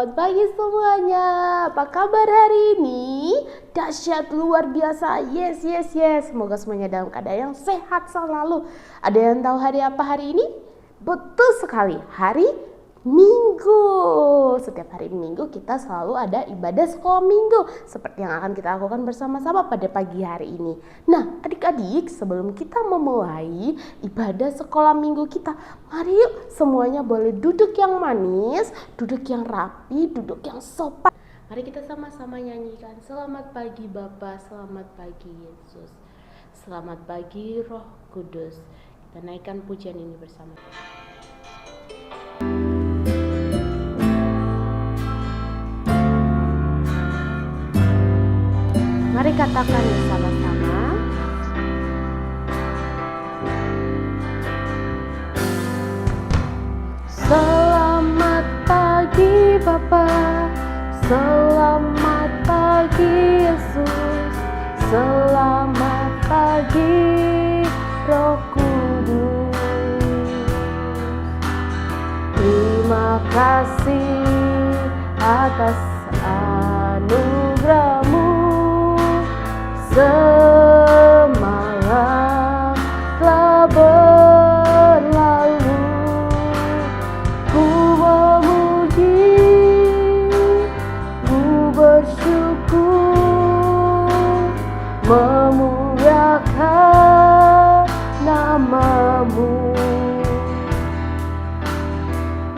Selamat pagi semuanya. Apa kabar hari ini? Dahsyat luar biasa. Yes. Semoga semuanya dalam keadaan yang sehat selalu. Ada yang tahu hari apa hari ini? Betul sekali, hari Minggu. Setiap hari Minggu kita selalu ada ibadah sekolah minggu seperti yang akan kita lakukan bersama-sama pada pagi hari ini. Nah, adik-adik, sebelum kita memulai ibadah sekolah minggu kita, mari yuk semuanya boleh duduk yang manis, duduk yang rapi, duduk yang sopan. Mari kita sama-sama nyanyikan selamat pagi Bapa, selamat pagi Yesus, selamat pagi Roh Kudus. Kita naikkan pujian ini bersama. Mari katakan bersama-sama. Selamat pagi Bapa, selamat pagi Yesus, selamat pagi Roh Kudus. Terima kasih atas anugerah-Mu. Semalam telah berlalu, ku memuji, ku bersyukur, memuliakan nama-Mu.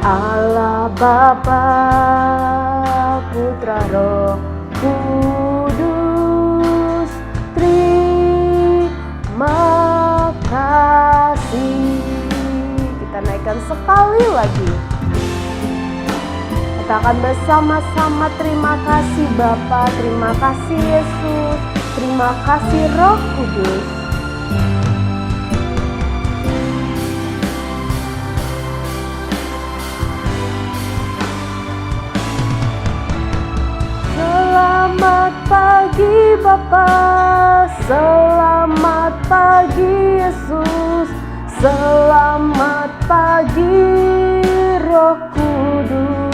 Allah Bapa, Putra, Roh Kudus, terima kasih. Kita naikkan sekali lagi. Katakan bersama-sama, terima kasih Bapa, terima kasih Yesus, terima kasih Roh Kudus. Selamat pagi Bapa, selamat pagi Yesus, selamat pagi Roh Kudus.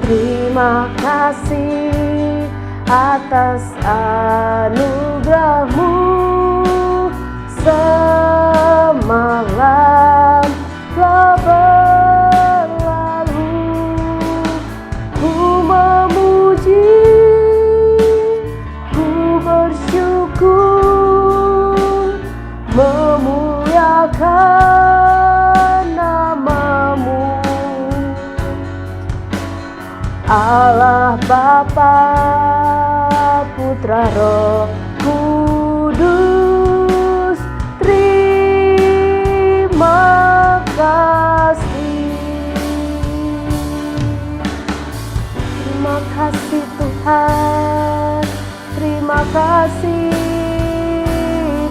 Terima kasih atas anugerah-Mu. Semalam telah berlalu, ku memuji, ku bersyukur, memuliakan nama-Mu. Allah Bapa, Putra, Roh Kudus, terima kasih. Terima kasih Tuhan, terima kasih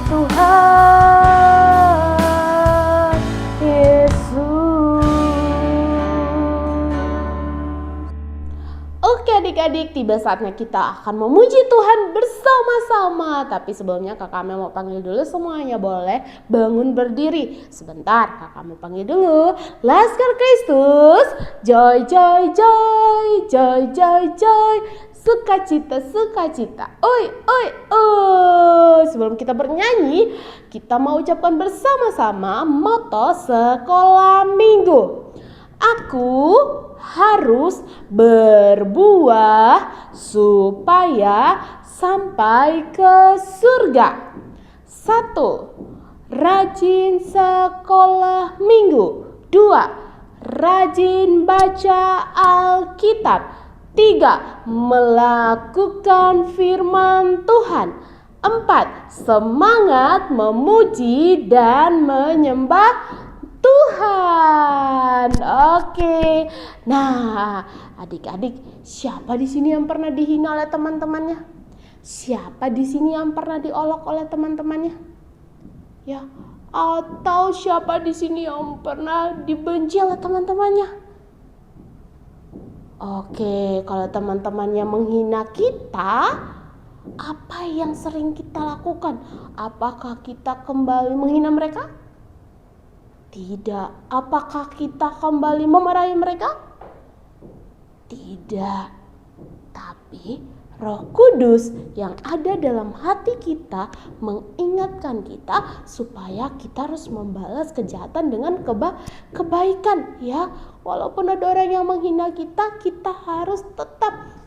Tuhan Yesus. Oke adik-adik, tiba saatnya kita akan memuji Tuhan bersama-sama. Tapi sebelumnya kakak mau panggil dulu semuanya, boleh bangun berdiri sebentar. Kakak mau panggil dulu Laskar Kristus, joy joy joy, joy joy joy, sukacita sukacita, oi oi oi. Sebelum kita bernyanyi, kita mau ucapkan bersama-sama moto sekolah minggu. Aku harus berbuah supaya sampai ke surga. 1. Rajin sekolah minggu. 2. Rajin baca Alkitab. 3. Melakukan firman Tuhan. 4. Semangat memuji dan menyembah Tuhan. Oke. Nah, adik-adik, siapa di sini yang pernah dihina oleh teman-temannya? Siapa di sini yang pernah diolok oleh teman-temannya? Ya, atau siapa di sini yang pernah dibenci oleh teman-temannya? Oke, kalau teman-temannya menghina kita, apa yang sering kita lakukan? Apakah kita kembali menghina mereka? Tidak. Apakah kita kembali memarahi mereka? Tidak. Tapi Roh Kudus yang ada dalam hati kita mengingatkan kita supaya kita harus membalas kejahatan dengan kebaikan, ya. Walaupun ada orang yang menghina kita, kita harus tetap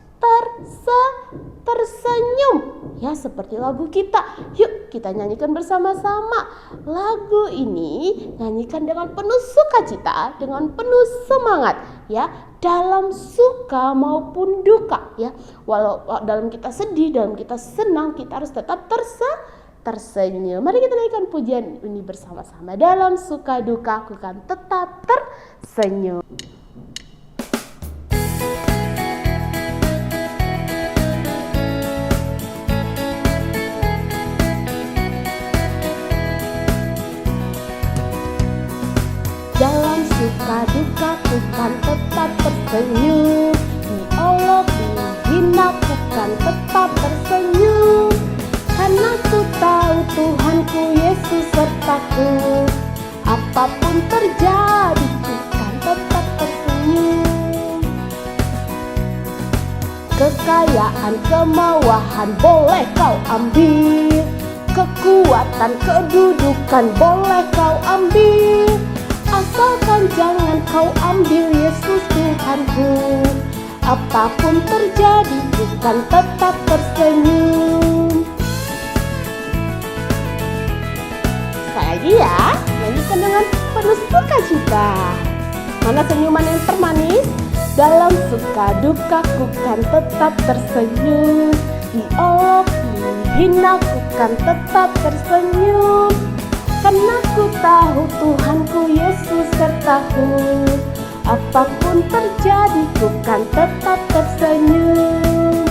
tersenyum, ya, seperti lagu kita. Yuk kita nyanyikan bersama-sama. Lagu ini nyanyikan dengan penuh sukacita, dengan penuh semangat, ya, dalam suka maupun duka, ya. Walau dalam kita sedih, dalam kita senang, kita harus tetap tersenyum. Mari kita naikkan pujian ini bersama-sama. Dalam suka duka aku kan tetap tersenyum. Dalam suka duka ku kan tetap tersenyum, diolok dihina ku kan tetap tersenyum, karena ku tahu Tuhanku Yesus sertaku. Apapun terjadi ku kan tetap tersenyum. Kekayaan, kemewahan boleh kau ambil, kekuatan, kedudukan boleh kau ambil, asalkan jangan kau ambil Yesus Tuhanku. Apapun terjadi bukan tetap tersenyum. Sekali lagi ya, nyanyikan dengan penuh sukacita. Mana senyuman yang termanis? Dalam suka duka ku kan tetap tersenyum, diolok dihina ku kan tetap tersenyum, karena ku tahu Tuhanku Yesus sertaku. Apapun terjadi ku kan tetap tersenyum.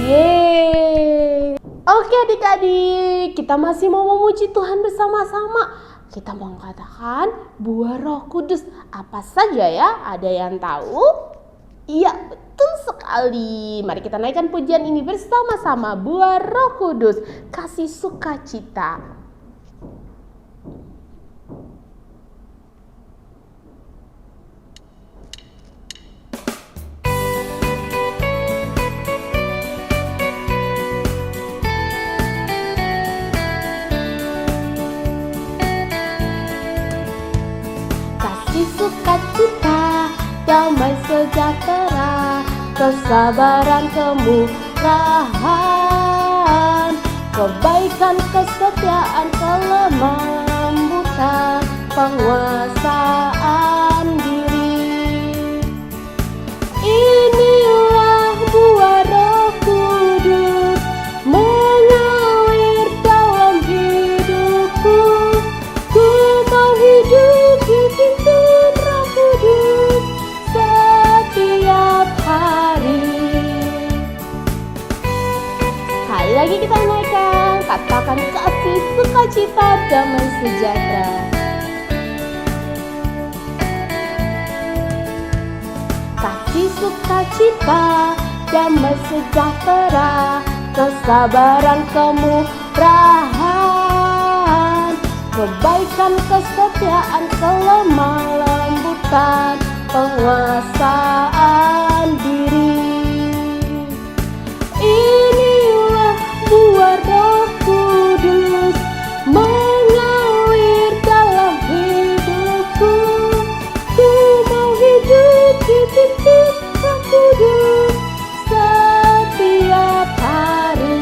Yeay. Oke adik-adik, kita masih mau memuji Tuhan bersama-sama. Kita mau mengatakan buah Roh Kudus apa saja ya? Ada yang tahu? Iya, betul sekali. Mari kita naikkan pujian ini bersama-sama. Buah Roh Kudus, kasih sukacita. Kasih sukacita, damai sejahtera, kesabaran, kemurahan, kebaikan, kesetiaan, kelembutan, penguasaan diri. Inilah buah Roh Kudus mengalir dalam hidupku. Ku mau hidup dipimpin Roh Kudus setiap hari. Sekali lagi kita naikkan, katakan kasih sukacita, damai sejahtera. Kasih sukacita, damai sejahtera, kesabaran, kemurahan, kebaikan, kesetiaan, kelemah lembutan, penguasaan diri. Inilah buah Roh Kudus mengalir dalam hidupku. Ku mau hidup dipimpin Roh Kudus setiap hari.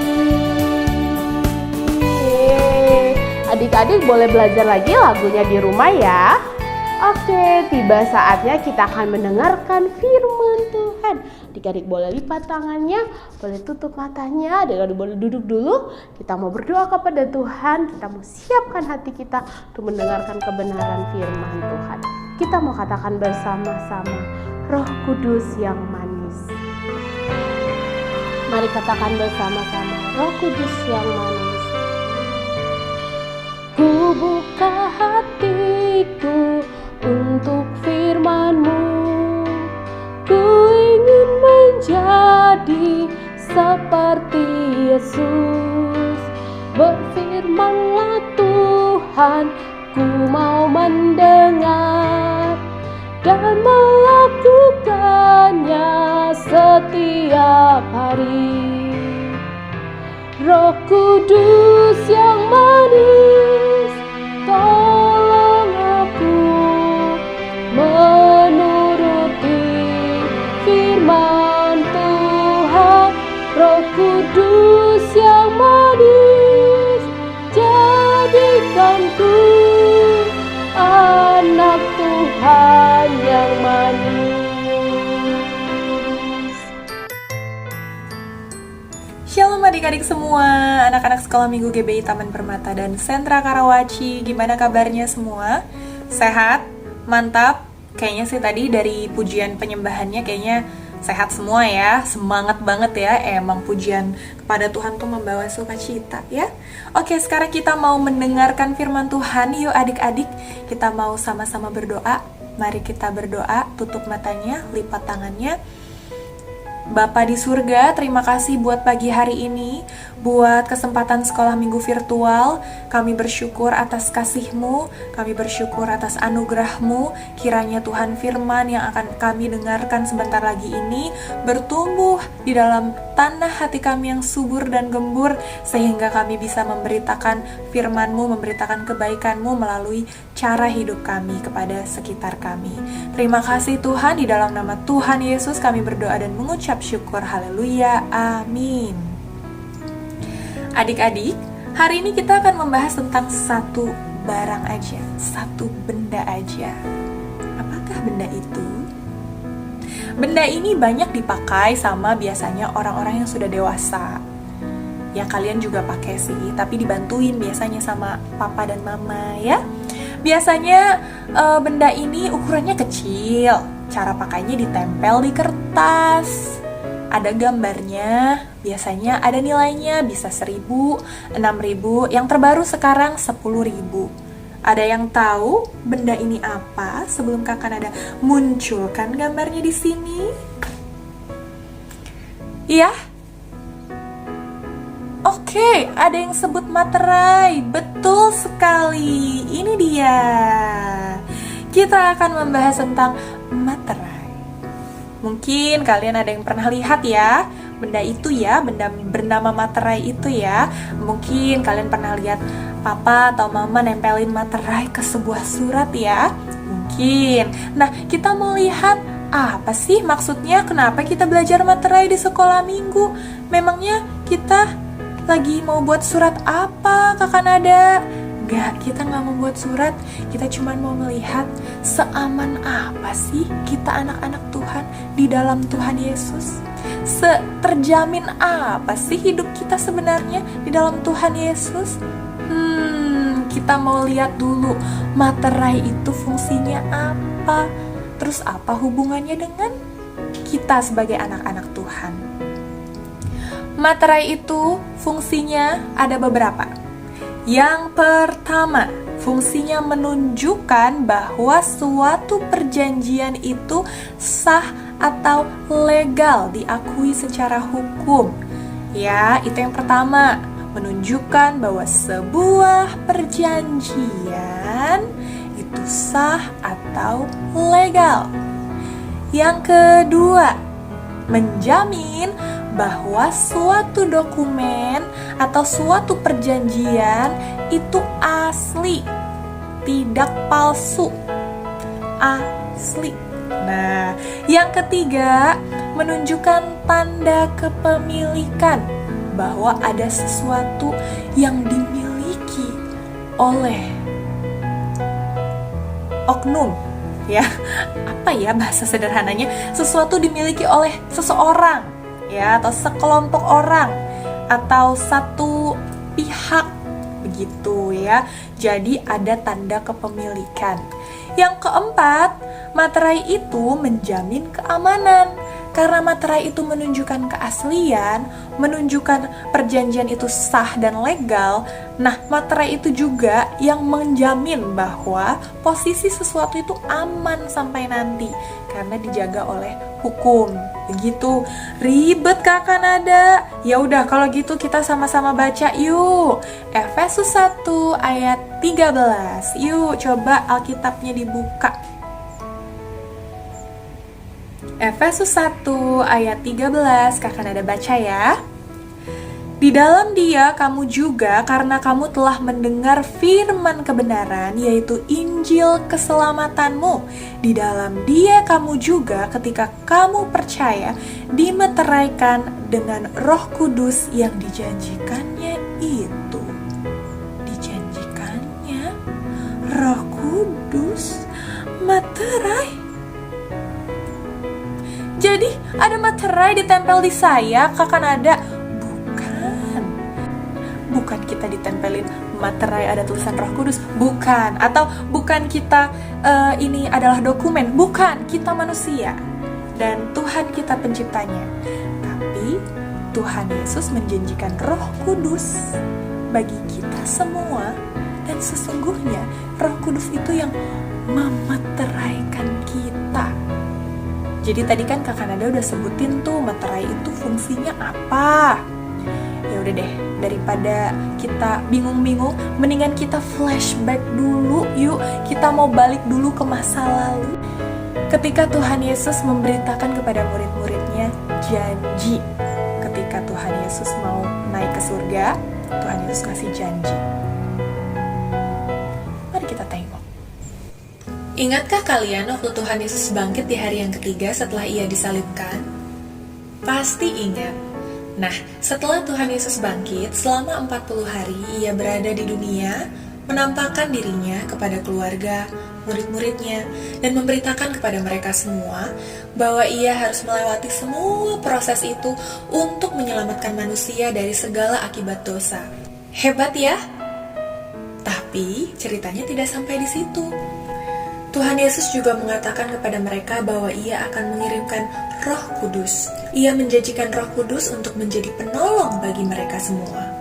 Adik-adik boleh belajar lagi lagunya di rumah ya. Oke, tiba saatnya kita akan mendengarkan firman Tuhan. Adik-adik boleh lipat tangannya, boleh tutup matanya, adik-adik boleh duduk dulu. Kita mau berdoa kepada Tuhan, kita mau siapkan hati kita untuk mendengarkan kebenaran firman Tuhan. Kita mau katakan bersama-sama, Roh Kudus yang manis. Mari katakan bersama-sama, Roh Kudus yang manis. Ku buka hatiku untuk firman-Mu. Ku ingin menjadi seperti Yesus, Aku mau mendengar dan melakukannya setiap hari. Roh Kudus yang manis, tolong aku menuruti firman Tuhan. Roh Kudus yang manis, jadikanku anak Tuhan yang manis. Shalom adik-adik semua, anak-anak sekolah minggu GBI Taman Permata dan Sentra Karawaci. Gimana kabarnya semua? Sehat? Mantap? Kayaknya sih tadi dari pujian penyembahannya kayaknya sehat semua ya. Semangat banget ya, emang pujian kepada Tuhan tuh membawa sukacita ya. Oke, sekarang kita mau mendengarkan firman Tuhan. Yuk adik-adik, kita mau sama-sama berdoa. Mari kita berdoa, tutup matanya, lipat tangannya. Bapa di surga, terima kasih buat pagi hari ini, buat kesempatan sekolah minggu virtual. Kami bersyukur atas kasih-Mu, kami bersyukur atas anugerah-Mu. Kiranya Tuhan firman yang akan kami dengarkan sebentar lagi ini bertumbuh di dalam tanah hati kami yang subur dan gembur, sehingga kami bisa memberitakan firman-Mu, memberitakan kebaikan-Mu melalui cara hidup kami kepada sekitar kami. Terima kasih Tuhan, di dalam nama Tuhan Yesus kami berdoa dan mengucap syukur, haleluya, amin. Adik-adik, hari ini kita akan membahas tentang satu barang aja, satu benda aja. Apakah benda itu? Benda ini banyak dipakai sama biasanya orang-orang yang sudah dewasa. Ya kalian juga pakai sih, tapi dibantuin biasanya sama papa dan mama ya. Biasanya benda ini ukurannya kecil, cara pakainya ditempel di kertas. Ada gambarnya, biasanya ada nilainya, bisa 1.000, 6.000, yang terbaru sekarang 10.000. Ada yang tahu benda ini apa sebelum Kakak Nada munculkan gambarnya di sini? Iya? Oke, ada yang sebut materai. Betul sekali, ini dia. Kita akan membahas tentang materai. Mungkin kalian ada yang pernah lihat ya, benda itu ya, benda bernama materai itu ya. Mungkin kalian pernah lihat papa atau mama nempelin materai ke sebuah surat ya. Mungkin. Nah, kita mau lihat apa sih maksudnya, kenapa kita belajar materai di sekolah minggu. Memangnya kita lagi mau buat surat apa, Kakak Nada? Enggak, kita nggak mau buat surat, kita cuma mau melihat seaman apa sih kita anak-anak Tuhan di dalam Tuhan Yesus. Terjamin apa sih hidup kita sebenarnya di dalam Tuhan Yesus? Kita mau lihat dulu materai itu fungsinya apa, terus apa hubungannya dengan kita sebagai anak-anak Tuhan. Materai itu fungsinya ada beberapa. Yang pertama, fungsinya menunjukkan bahwa suatu perjanjian itu sah atau legal, diakui secara hukum. Ya, itu yang pertama, menunjukkan bahwa sebuah perjanjian itu sah atau legal. Yang kedua, menjamin bahwa suatu dokumen atau suatu perjanjian itu asli, tidak palsu, asli. Nah, yang ketiga, menunjukkan tanda kepemilikan, bahwa ada sesuatu yang dimiliki oleh oknum, ya. Apa ya bahasa sederhananya? Sesuatu dimiliki oleh seseorang, ya, atau sekelompok orang, atau satu pihak, begitu ya. Jadi ada tanda kepemilikan. Yang keempat, materai itu menjamin keamanan. Karena materai itu menunjukkan keaslian, menunjukkan perjanjian itu sah dan legal. Nah, materai itu juga yang menjamin bahwa posisi sesuatu itu aman sampai nanti, karena dijaga oleh hukum. Begitu ribet Kakak Nada. Ya udah kalau gitu kita sama-sama baca yuk. Efesus 1 ayat 13. Yuk coba Alkitabnya dibuka. Efesus 1 ayat 13, Kakak Nada baca ya. Di dalam Dia kamu juga, karena kamu telah mendengar firman kebenaran, yaitu Injil keselamatanmu. Di dalam Dia kamu juga, ketika kamu percaya, dimeteraikan dengan Roh Kudus yang dijanjikannya itu. Dijanjikannya Roh Kudus materai. Jadi ada materai ditempel di saya, Kakak Nada? Bukan kita ditempelin materai ada tulisan Roh Kudus, bukan. Atau bukan kita ini adalah dokumen, bukan. Kita manusia dan Tuhan kita penciptanya. Tapi Tuhan Yesus menjanjikan Roh Kudus bagi kita semua, dan sesungguhnya Roh Kudus itu yang memeteraikan kita. Jadi tadi kan Kakak Nada udah sebutin tuh materai itu fungsinya apa. Ya udah deh, daripada kita bingung-bingung, mendingan kita flashback dulu yuk. Kita mau balik dulu ke masa lalu ketika Tuhan Yesus memberitakan kepada murid-muridnya janji. Ketika Tuhan Yesus mau naik ke surga, Tuhan Yesus kasih janji. Mari kita tengok. Ingatkah kalian waktu Tuhan Yesus bangkit di hari yang ketiga setelah Ia disalibkan? Pasti ingat. Nah, setelah Tuhan Yesus bangkit, selama 40 hari Ia berada di dunia, menampakkan dirinya kepada keluarga, murid-muridnya, dan memberitakan kepada mereka semua bahwa Ia harus melewati semua proses itu untuk menyelamatkan manusia dari segala akibat dosa. Hebat ya? Tapi ceritanya tidak sampai di situ. Tuhan Yesus juga mengatakan kepada mereka bahwa Ia akan mengirimkan Roh Kudus. Ia menjanjikan Roh Kudus untuk menjadi penolong bagi mereka semua.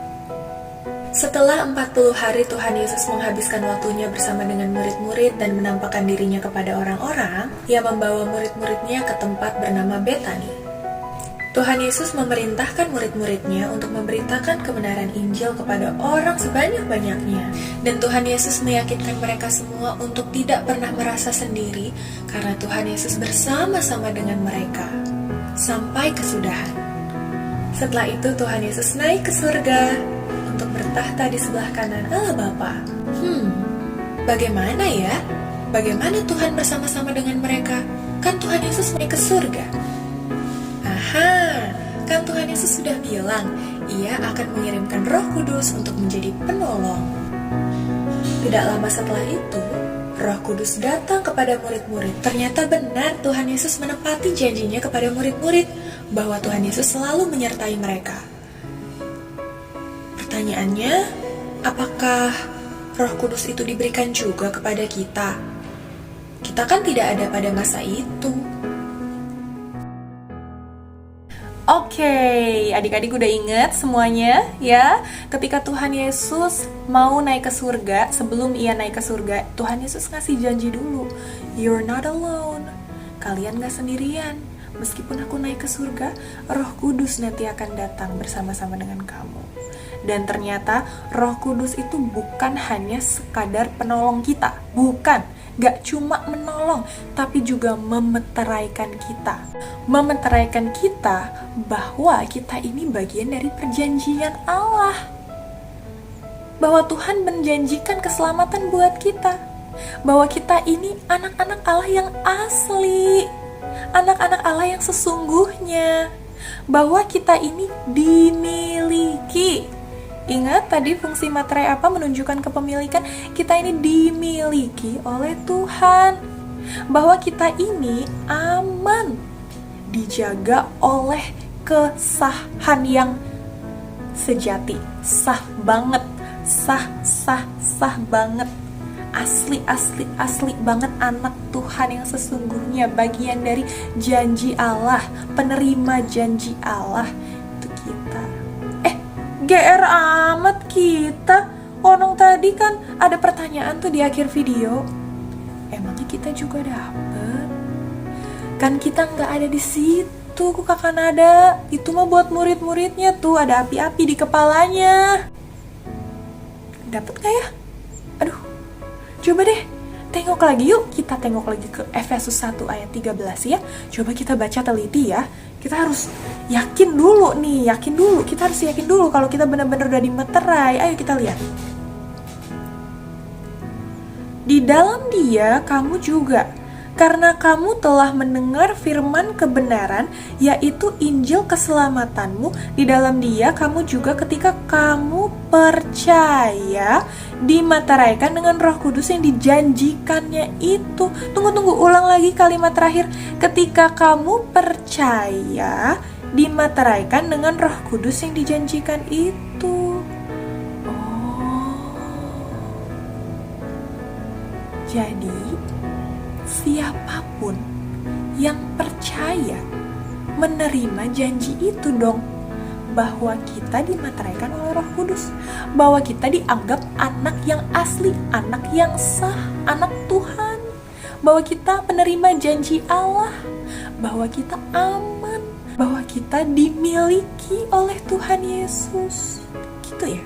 Setelah 40 hari Tuhan Yesus menghabiskan waktunya bersama dengan murid-murid dan menampakkan dirinya kepada orang-orang, Ia membawa murid-muridnya ke tempat bernama Betani. Tuhan Yesus memerintahkan murid-muridnya untuk memberitakan kebenaran Injil kepada orang sebanyak-banyaknya. Dan Tuhan Yesus meyakinkan mereka semua untuk tidak pernah merasa sendiri karena Tuhan Yesus bersama-sama dengan mereka sampai kesudahan. Setelah itu Tuhan Yesus naik ke surga untuk bertahta di sebelah kanan Allah Bapa. Bagaimana ya? Bagaimana Tuhan bersama-sama dengan mereka? Kan Tuhan Yesus naik ke surga. Kan Tuhan Yesus sudah bilang, Ia akan mengirimkan Roh Kudus untuk menjadi penolong. Tidak lama setelah itu, Roh Kudus datang kepada murid-murid. Ternyata benar Tuhan Yesus menepati janjinya kepada murid-murid bahwa Tuhan Yesus selalu menyertai mereka. Pertanyaannya, apakah Roh Kudus itu diberikan juga kepada kita? Kita kan tidak ada pada masa itu. Oke, adik-adik udah ingat semuanya ya? Ketika Tuhan Yesus mau naik ke surga, sebelum Ia naik ke surga, Tuhan Yesus ngasih janji dulu. You're not alone. Kalian gak sendirian. Meskipun aku naik ke surga, Roh Kudus nanti akan datang bersama-sama dengan kamu. Dan ternyata Roh Kudus itu bukan hanya sekadar penolong kita. Bukan. Gak cuma menolong, tapi juga memeteraikan kita. Memeteraikan kita bahwa kita ini bagian dari perjanjian Allah. Bahwa Tuhan menjanjikan keselamatan buat kita. Bahwa kita ini anak-anak Allah yang asli. Anak-anak Allah yang sesungguhnya. Bahwa kita ini dimiliki. Ingat tadi fungsi materai apa menunjukkan kepemilikan? Kita ini dimiliki oleh Tuhan. Bahwa kita ini aman, dijaga oleh kesahan yang sejati. Sah banget, sah banget. Asli banget anak Tuhan yang sesungguhnya, bagian dari janji Allah, penerima janji Allah. Itu kita. GR amat kita. Orang tadi kan ada pertanyaan tuh di akhir video. Emangnya kita juga dapet? Kan kita nggak ada di situ, Kakak Nada. Itu mah buat murid-muridnya tuh, ada api-api di kepalanya. Dapat gak ya? Aduh, coba deh. Tengok lagi yuk, kita tengok lagi ke Efesus 1 ayat 13 ya. Coba kita baca teliti ya. Kita harus yakin dulu nih, kita harus yakin dulu kalau kita benar-benar udah dimeterai. Ayo kita lihat. Di dalam Dia kamu juga, karena kamu telah mendengar firman kebenaran, yaitu Injil keselamatanmu. Di dalam Dia kamu juga ketika kamu percaya dimateraikan dengan Roh Kudus yang dijanjikannya itu. Tunggu, ulang lagi kalimat terakhir. Ketika kamu percaya dimateraikan dengan Roh Kudus yang dijanjikan itu. Jadi, siapapun yang percaya menerima janji itu dong, bahwa kita dimateraikan oleh Roh Kudus, bahwa kita dianggap anak yang asli, anak yang sah, anak Tuhan, bahwa kita penerima janji Allah, bahwa kita aman, bahwa kita dimiliki oleh Tuhan Yesus. Gitu ya?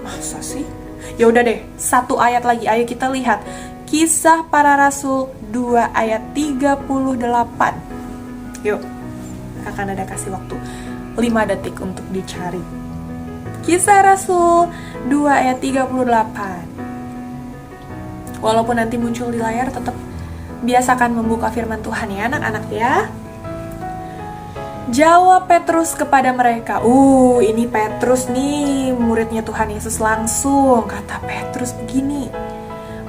Masa sih? Ya udah deh, satu ayat lagi, ayo kita lihat. Kisah Para Rasul 2 ayat 38. Yuk, Kakak Nada kasih waktu 5 detik untuk dicari. Kisah Rasul 2 ayat 38. Walaupun nanti muncul di layar, tetap biasakan membuka firman Tuhan ya anak-anak ya. Jawab Petrus kepada mereka. Ini Petrus nih, muridnya Tuhan Yesus langsung. Kata Petrus begini,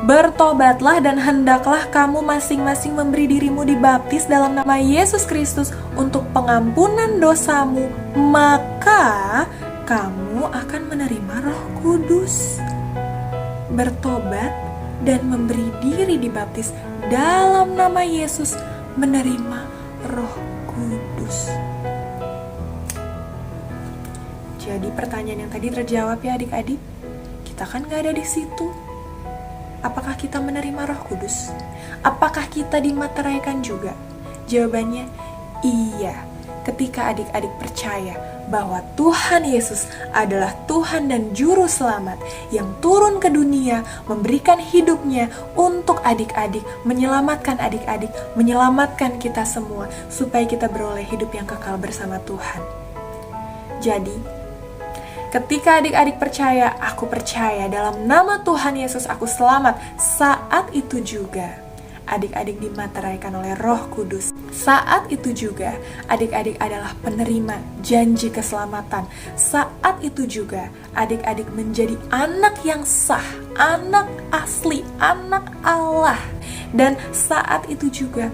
bertobatlah dan hendaklah kamu masing-masing memberi dirimu dibaptis dalam nama Yesus Kristus untuk pengampunan dosamu, maka kamu akan menerima Roh Kudus. Bertobat dan memberi diri dibaptis dalam nama Yesus, menerima Roh Kudus. Jadi pertanyaan yang tadi terjawab ya adik-adik. Kita kan gak ada di situ. Apakah kita menerima Roh Kudus? Apakah kita dimateraikan juga? Jawabannya iya. Ketika adik-adik percaya bahwa Tuhan Yesus adalah Tuhan dan Juru Selamat yang turun ke dunia, memberikan hidupnya untuk adik-adik, menyelamatkan adik-adik, menyelamatkan kita semua, supaya kita beroleh hidup yang kekal bersama Tuhan. Jadi, ketika adik-adik percaya, aku percaya dalam nama Tuhan Yesus aku selamat, saat itu juga adik-adik dimateraikan oleh Roh Kudus. Saat itu juga adik-adik adalah penerima janji keselamatan. Saat itu juga adik-adik menjadi anak yang sah, anak asli, anak Allah. Dan saat itu juga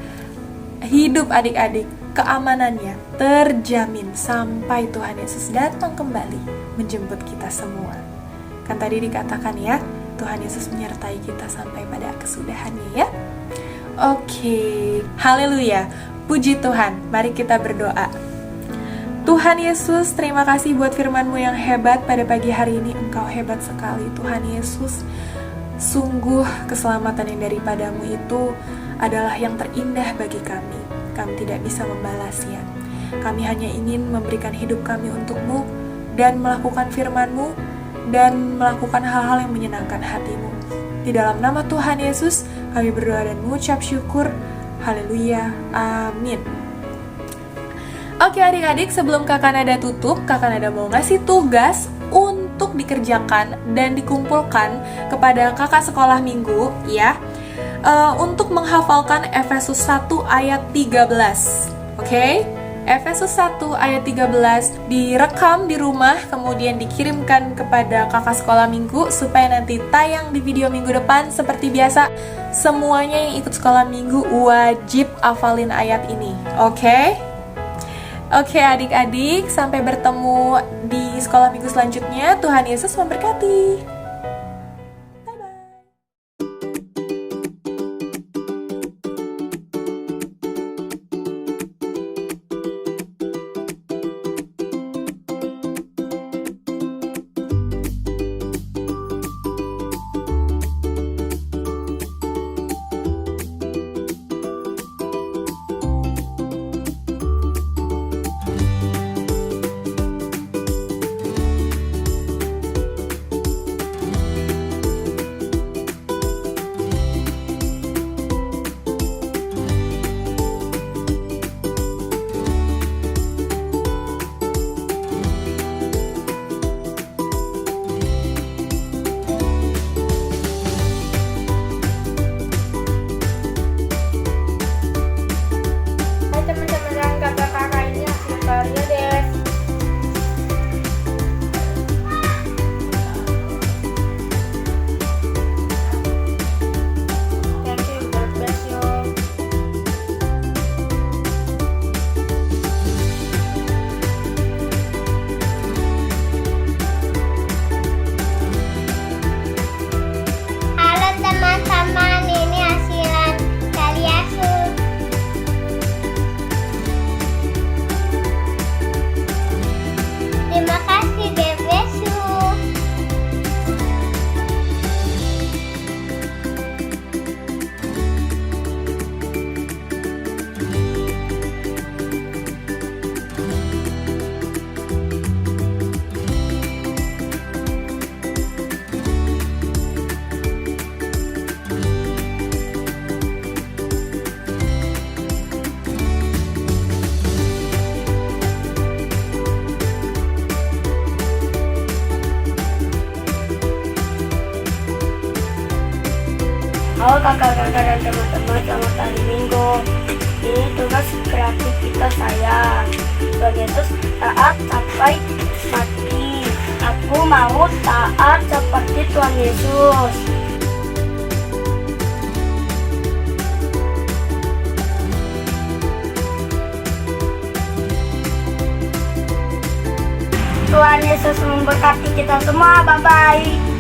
hidup adik-adik, keamanannya terjamin sampai Tuhan Yesus datang kembali menjemput kita semua. Kan tadi dikatakan ya, Tuhan Yesus menyertai kita sampai pada kesudahannya ya. Oke, haleluya, puji Tuhan. Mari kita berdoa. Tuhan Yesus, terima kasih buat firman-Mu yang hebat pada pagi hari ini. Engkau hebat sekali Tuhan Yesus. Sungguh keselamatan yang daripada-Mu itu adalah yang terindah bagi kami. Kami tidak bisa membalasnya. Kami hanya ingin memberikan hidup kami untuk-Mu dan melakukan firman-Mu dan melakukan hal-hal yang menyenangkan hati-Mu. Di dalam nama Tuhan Yesus, kami berdoa dan mengucap syukur. Haleluya, amin. Oke adik-adik, sebelum Kakak Nada tutup, Kakak Nada mau ngasih tugas untuk dikerjakan dan dikumpulkan kepada kakak sekolah minggu ya, untuk menghafalkan Efesus 1 ayat 13. Oke? Efesus 1 ayat 13 direkam di rumah, kemudian dikirimkan kepada kakak sekolah minggu supaya nanti tayang di video minggu depan. Seperti biasa, semuanya yang ikut sekolah minggu wajib hafalin ayat ini. Oke? Oke adik-adik, sampai bertemu di sekolah minggu selanjutnya. Tuhan Yesus memberkati. kakak-kakak dan teman-teman, selamat hari Minggu. Ini tugas kreatif kita saya. Sebagai terus taat sampai mati. Aku mau taat seperti Tuhan Yesus. Tuhan Yesus memberkati kita semua. Bye-bye.